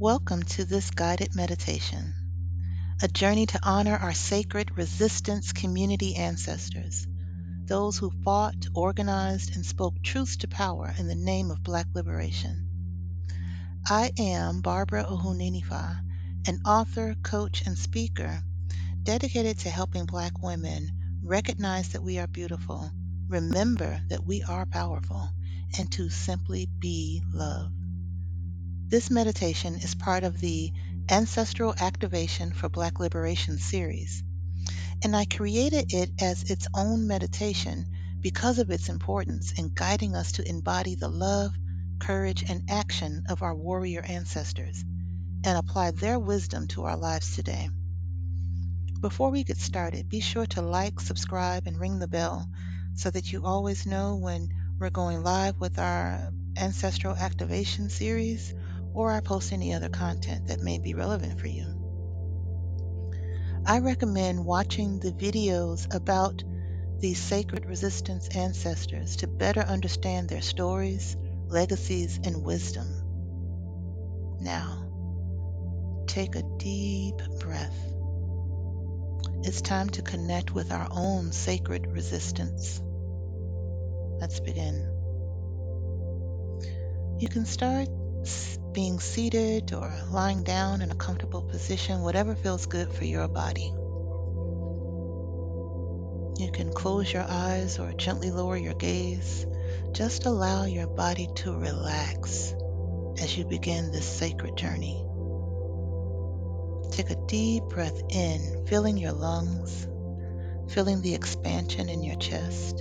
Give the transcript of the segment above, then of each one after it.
Welcome to this guided meditation, a journey to honor our sacred resistance community ancestors, those who fought, organized, and spoke truth to power in the name of Black liberation. I am Barbara Ohuninifa, an author, coach, and speaker dedicated to helping Black women recognize that we are beautiful, remember that we are powerful, and to simply be love. This meditation is part of the Ancestral Activation for Black Liberation series, and I created it as its own meditation because of its importance in guiding us to embody the love, courage, and action of our warrior ancestors and apply their wisdom to our lives today. Before we get started, be sure to like, subscribe, and ring the bell so that you always know when we're going live with our Ancestral Activation series or I post any other content that may be relevant for you. I recommend watching the videos about these sacred resistance ancestors to better understand their stories, legacies, and wisdom. Now, take a deep breath. It's time to connect with our own sacred resistance. Let's begin. You can start being seated or lying down in a comfortable position, whatever feels good for your body. You can close your eyes or gently lower your gaze. Just allow your body to relax as you begin this sacred journey. Take a deep breath in, filling your lungs, feeling the expansion in your chest.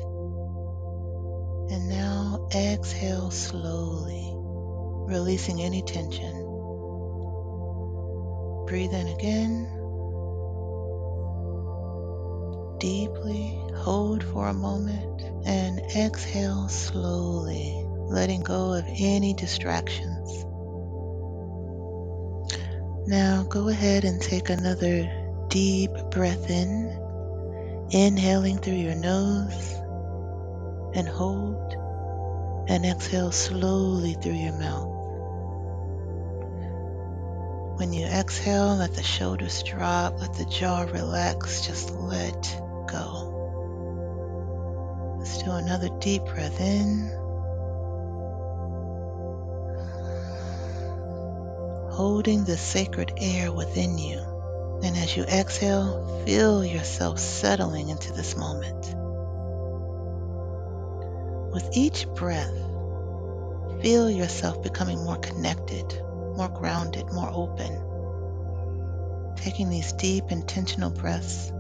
And now exhale slowly, releasing any tension. Breathe in again. Deeply hold for a moment and exhale slowly, letting go of any distractions. Now go ahead and take another deep breath in, inhaling through your nose and hold, and exhale slowly through your mouth. When you exhale, let the shoulders drop, let the jaw relax, just let go. Let's do another deep breath in, holding the sacred air within you. And as you exhale, feel yourself settling into this moment. With each breath, feel yourself becoming more connected, more grounded, more open. Taking these deep, intentional breaths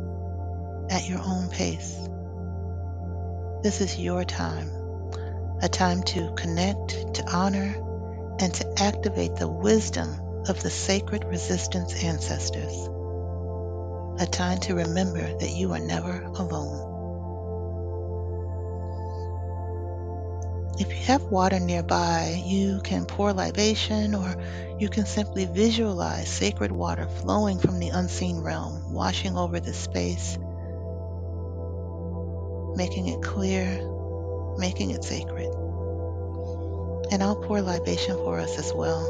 at your own pace. This is your time, a time to connect, to honor, and to activate the wisdom of the sacred resistance ancestors. A time to remember that you are never alone. If you have water nearby, you can pour libation, or you can simply visualize sacred water flowing from the unseen realm, washing over this space, making it clear, making it sacred. And I'll pour libation for us as well.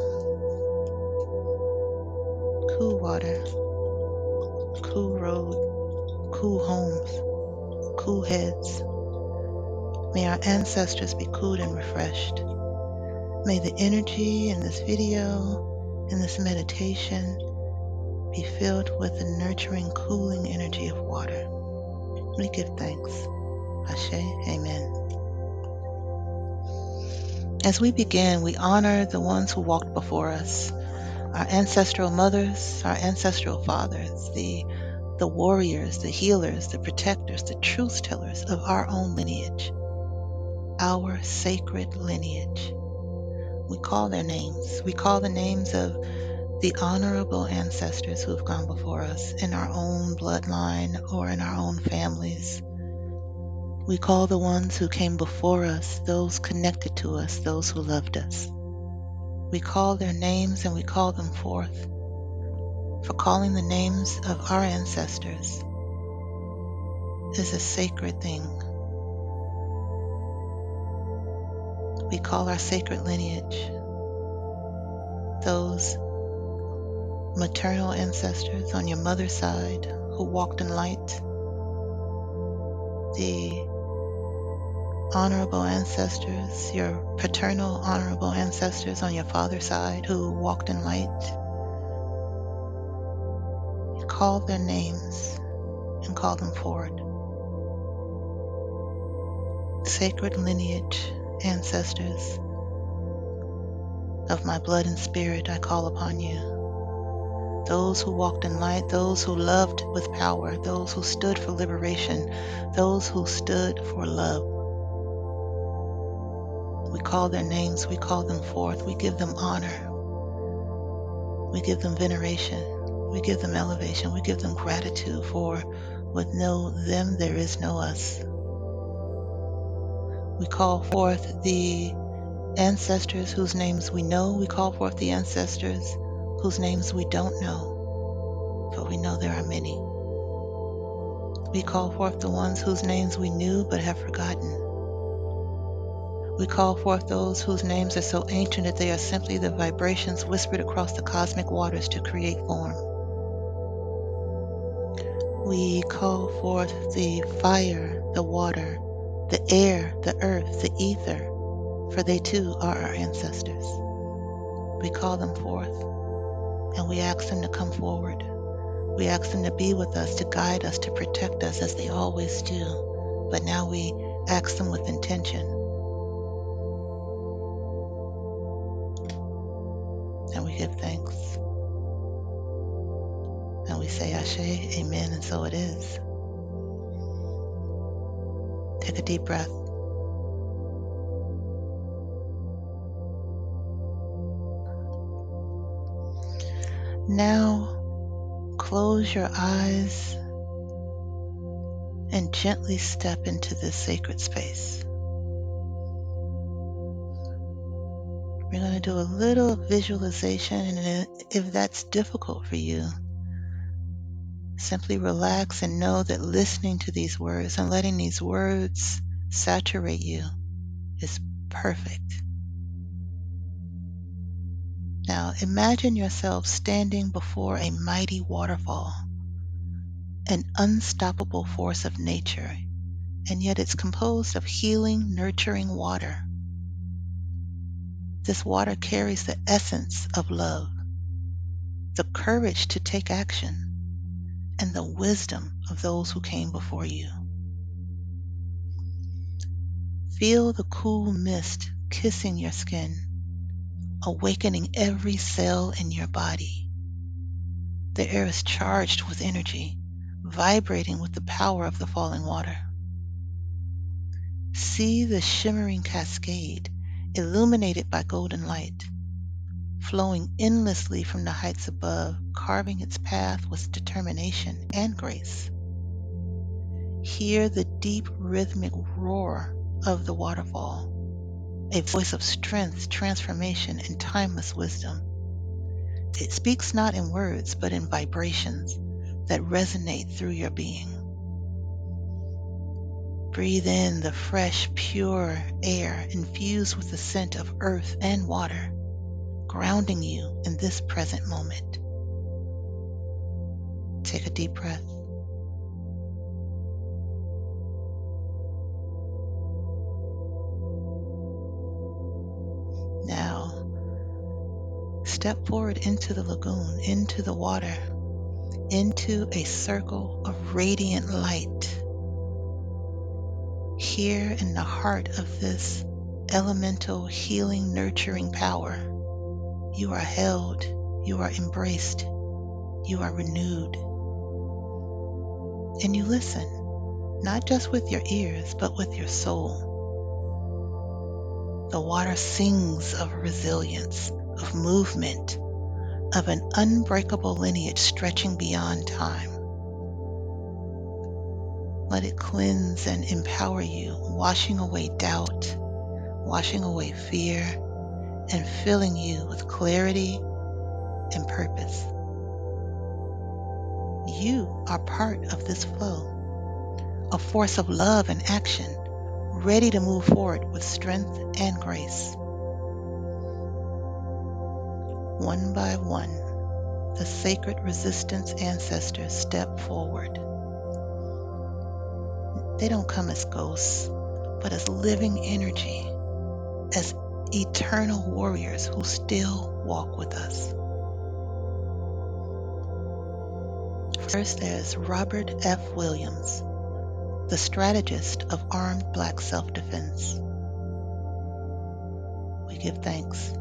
Cool water, cool road, cool homes, cool heads. May our ancestors be cooled and refreshed. May the energy in this video, in this meditation, be filled with the nurturing, cooling energy of water. We give thanks. Ashe, amen. As we begin, we honor the ones who walked before us, our ancestral mothers, our ancestral fathers, the warriors, the healers, the protectors, the truth tellers of our own lineage, our sacred lineage. We call their names. We call the names of the honorable ancestors who have gone before us in our own bloodline or in our own families. We call the ones who came before us, those connected to us, those who loved us. We call their names and we call them forth. For calling the names of our ancestors is a sacred thing. We call our sacred lineage those maternal ancestors on your mother's side who walked in light, the honorable ancestors, your paternal honorable ancestors on your father's side who walked in light. You call their names and call them forward. Sacred lineage ancestors of my blood and spirit, I call upon you. Those who walked in light, those who loved with power, those who stood for liberation, those who stood for love. We call their names, we call them forth, we give them honor, we give them veneration, we give them elevation, we give them gratitude, for with no them there is no us. We call forth the ancestors whose names we know, we call forth the ancestors whose names we don't know, but we know there are many. We call forth the ones whose names we knew but have forgotten. We call forth those whose names are so ancient that they are simply the vibrations whispered across the cosmic waters to create form. We call forth the fire, the water, the air, the earth, the ether, for they too are our ancestors. We call them forth, and we ask them to come forward. We ask them to be with us, to guide us, to protect us as they always do. But now we ask them with intention. And we give thanks. And we say Ashe, Amen, and so it is. Take a deep breath. Now, close your eyes and gently step into this sacred space. We're going to do a little visualization, and if that's difficult for you, simply relax and know that listening to these words and letting these words saturate you is perfect. Now, imagine yourself standing before a mighty waterfall, an unstoppable force of nature, and yet it's composed of healing, nurturing water. This water carries the essence of love, the courage to take action, and the wisdom of those who came before you. Feel the cool mist kissing your skin, awakening every cell in your body. The air is charged with energy, vibrating with the power of the falling water. See the shimmering cascade, illuminated by golden light, flowing endlessly from the heights above, carving its path with determination and grace. Hear the deep rhythmic roar of the waterfall, a voice of strength, transformation, and timeless wisdom. It speaks not in words, but in vibrations that resonate through your being. Breathe in the fresh, pure air infused with the scent of earth and water, grounding you in this present moment. Take a deep breath. Now, step forward into the lagoon, into the water, into a circle of radiant light. Here in the heart of this elemental, healing, nurturing power, you are held, you are embraced, you are renewed. And you listen, not just with your ears, but with your soul. The water sings of resilience, of movement, of an unbreakable lineage stretching beyond time. Let it cleanse and empower you, washing away doubt, washing away fear, and filling you with clarity and purpose. You are part of this flow, a force of love and action, ready to move forward with strength and grace. One by one, The sacred resistance ancestors step forward. They don't come as ghosts, but as living energy, as eternal warriors who still walk with us. First, there's Robert F. Williams, the strategist of armed Black self-defense. We give thanks.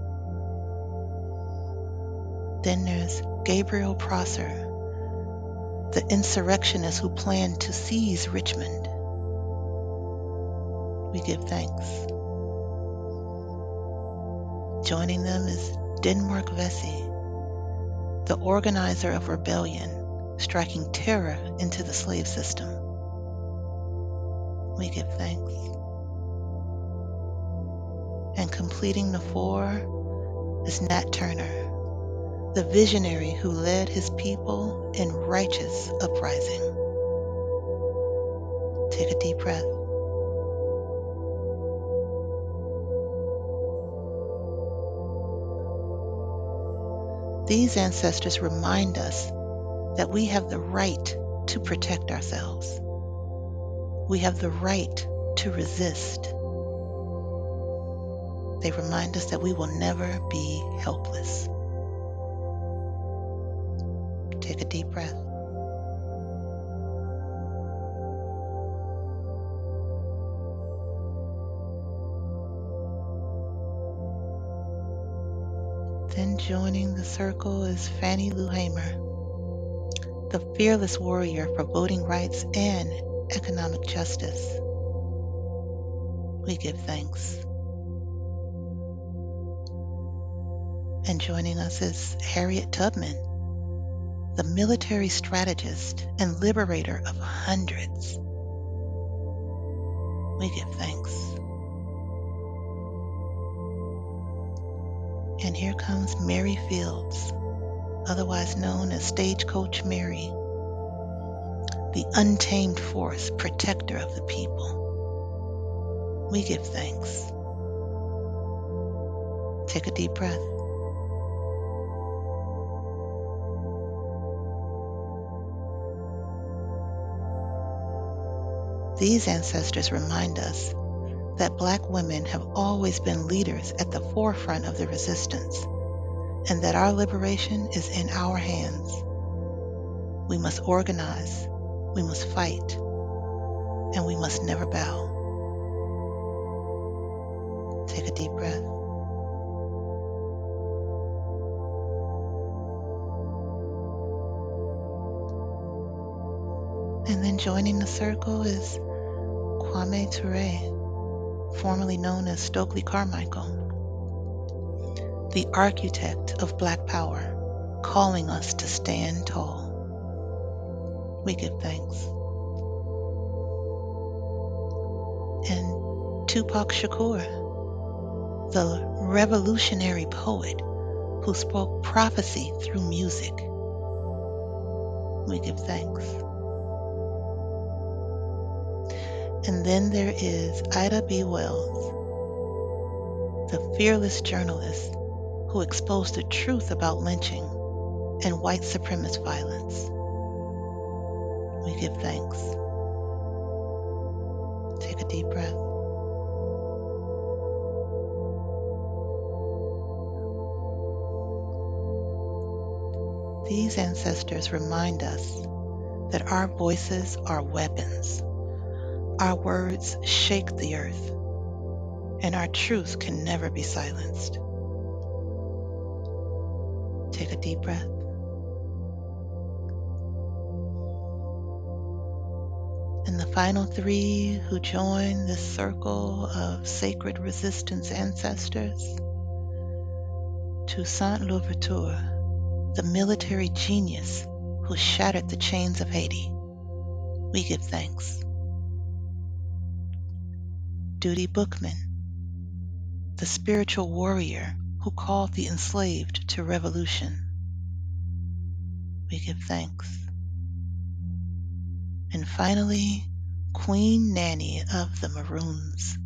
Then there's Gabriel Prosser, the insurrectionist who planned to seize Richmond. We give thanks. Joining them is Denmark Vesey, the organizer of rebellion, striking terror into the slave system. We give thanks. And completing the four is Nat Turner, the visionary who led his people in righteous uprising. Take a deep breath. These ancestors remind us that we have the right to protect ourselves. We have the right to resist. They remind us that we will never be helpless. Take a deep breath. Then joining the circle is Fannie Lou Hamer, the fearless warrior for voting rights and economic justice. We give thanks. And joining us is Harriet Tubman, the military strategist and liberator of hundreds. We give thanks. And here comes Mary Fields, otherwise known as Stagecoach Mary, the untamed force protector of the people. We give thanks. Take a deep breath. These ancestors remind us that Black women have always been leaders at the forefront of the resistance, and that our liberation is in our hands. We must organize, we must fight, and we must never bow. Take a deep breath. And then joining the circle is Kwame Ture, formerly known as Stokely Carmichael, the architect of Black power, calling us to stand tall. We give thanks. And Tupac Shakur, the revolutionary poet who spoke prophecy through music. We give thanks. And then there is Ida B. Wells, the fearless journalist who exposed the truth about lynching and white supremacist violence. We give thanks. Take a deep breath. These ancestors remind us that our voices are weapons. Our words shake the earth, and our truth can never be silenced. Take a deep breath. And the final three who join this circle of sacred resistance ancestors: Toussaint Louverture, the military genius who shattered the chains of Haiti. We give thanks. Boukman, the spiritual warrior who called the enslaved to revolution. We give thanks. And finally, Queen Nanny of the Maroons,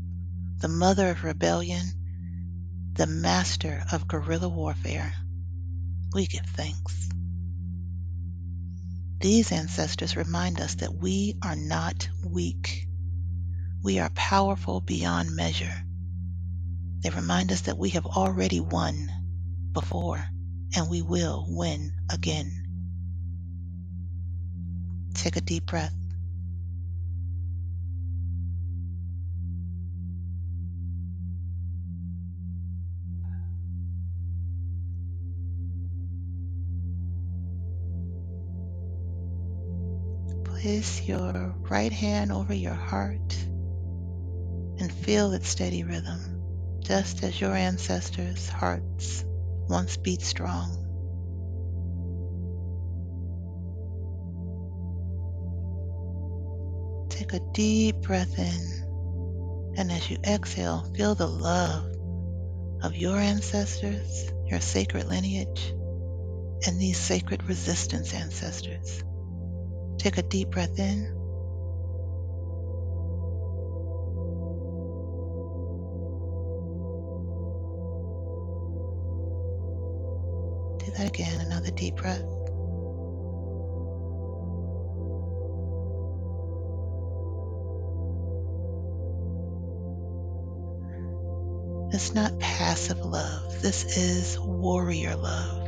the mother of rebellion, the master of guerrilla warfare. We give thanks. These ancestors remind us that we are not weak. We are powerful beyond measure. They remind us that we have already won before, and we will win again. Take a deep breath. Place your right hand over your heart and feel its steady rhythm, just as your ancestors' hearts once beat strong. Take a deep breath in, and as you exhale, feel the love of your ancestors, your sacred lineage, and these sacred resistance ancestors. Take a deep breath in. Do that again, another deep breath. It's not passive love. This is warrior love.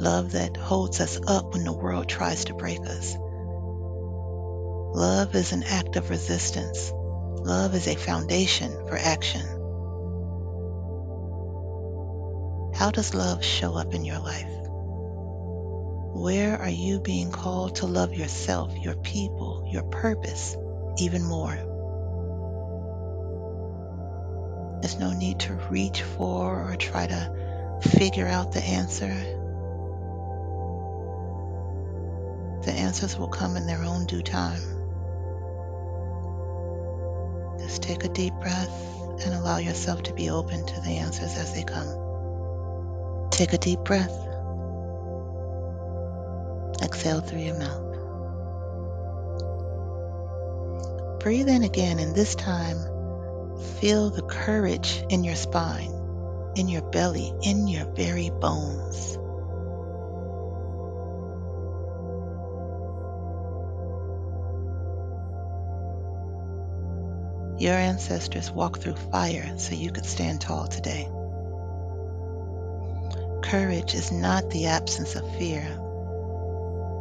Love that holds us up when the world tries to break us. Love is an act of resistance. Love is a foundation for action. How does love show up in your life? Where are you being called to love yourself, your people, your purpose even more? There's no need to reach for or try to figure out the answer. The answers will come in their own due time. Just take a deep breath and allow yourself to be open to the answers as they come. Take a deep breath. Exhale through your mouth. Breathe in again, and this time, feel the courage in your spine, in your belly, in your very bones. Your ancestors walked through fire so you could stand tall today. Courage is not the absence of fear,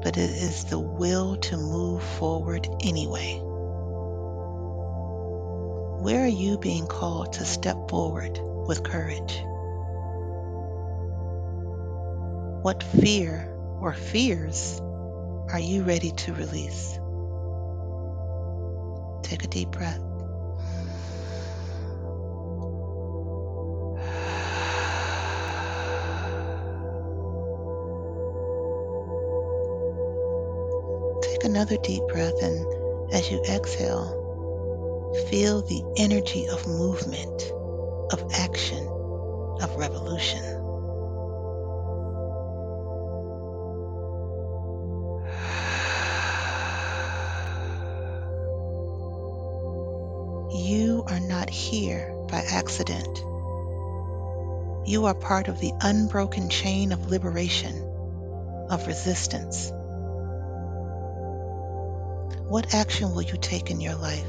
but it is the will to move forward anyway. Where are you being called to step forward with courage? What fear or fears are you ready to release? Take a deep breath. Take another deep breath, and as you exhale, feel the energy of movement, of action, of revolution. You are not here by accident. You are part of the unbroken chain of liberation, of resistance. What action will you take in your life,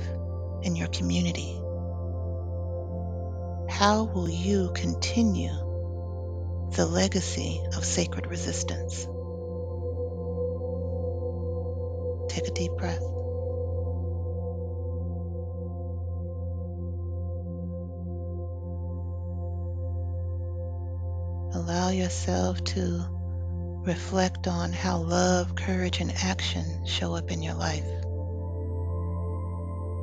in your community? How will you continue the legacy of sacred resistance? Take a deep breath. Allow yourself to reflect on how love, courage, and action show up in your life.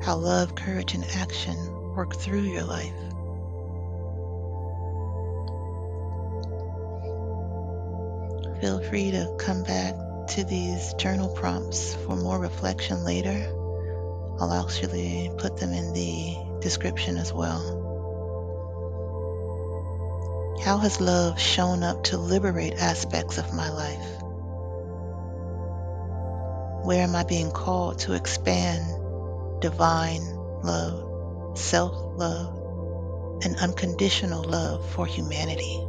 How love, courage, and action work through your life. Feel free to come back to these journal prompts for more reflection later. I'll actually put them in the description as well. How has love shown up to liberate aspects of my life? Where am I being called to expand divine love, self-love, and unconditional love for humanity?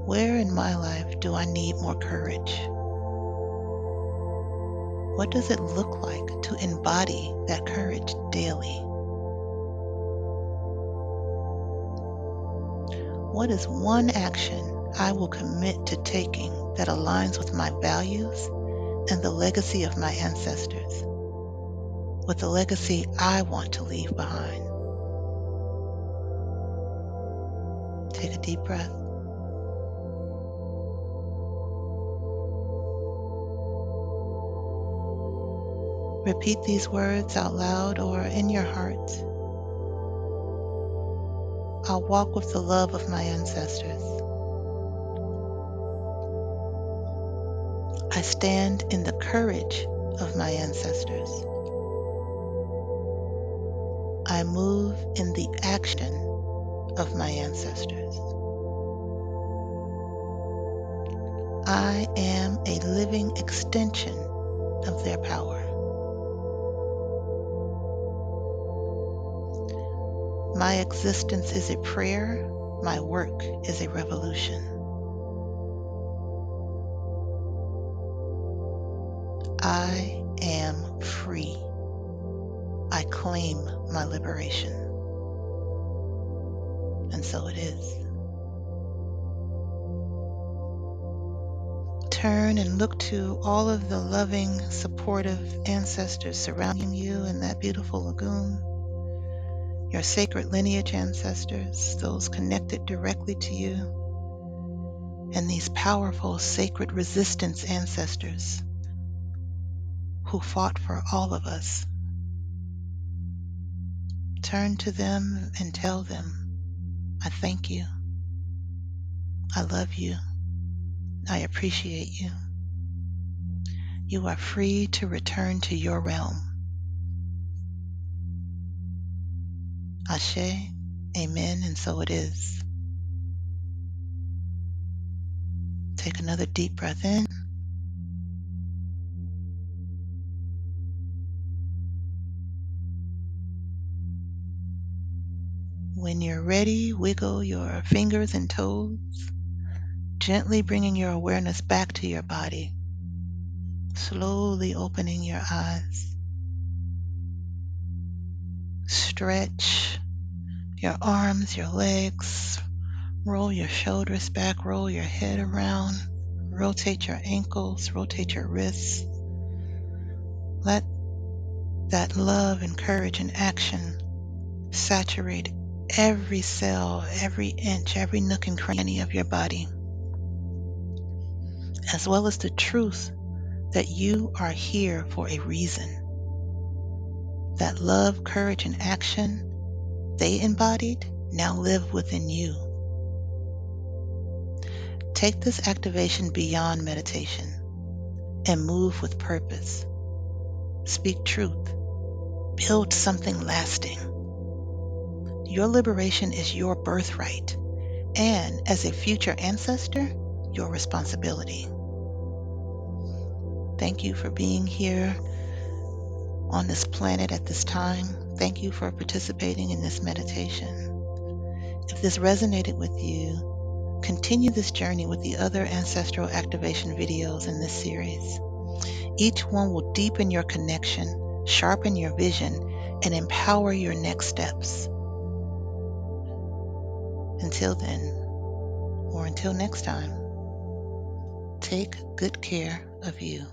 Where in my life do I need more courage? What does it look like to embody that courage daily? What is one action I will commit to taking that aligns with my values and the legacy of my ancestors, with the legacy I want to leave behind? Take a deep breath. Repeat these words out loud or in your heart. I'll walk with the love of my ancestors. I stand in the courage of my ancestors. I move in the action of my ancestors. I am a living extension of their power. My existence is a prayer. My work is a revolution. I am free. I claim my liberation. And so it is. Turn and look to all of the loving, supportive ancestors surrounding you in that beautiful lagoon. Your sacred lineage ancestors, those connected directly to you, and these powerful sacred resistance ancestors who fought for all of us. Turn to them and tell them, I thank you. I love you. I appreciate you. You are free to return to your realm. Ashe, amen, and so it is. Take another deep breath in. When you're ready, wiggle your fingers and toes, gently bringing your awareness back to your body, slowly opening your eyes. Stretch your arms, your legs, roll your shoulders back, roll your head around, rotate your ankles, rotate your wrists. Let that love and courage and action saturate every cell, every inch, every nook and cranny of your body, as well as the truth that you are here for a reason. That love, courage, and action they embodied now live within you. Take this activation beyond meditation and move with purpose. Speak truth. Build something lasting. Your liberation is your birthright, and as a future ancestor, your responsibility. Thank you for being here on this planet at this time. Thank you for participating in this meditation. If this resonated with you, continue this journey with the other ancestral activation videos in this series. Each one will deepen your connection, sharpen your vision, and empower your next steps. Until then, or until next time, take good care of you.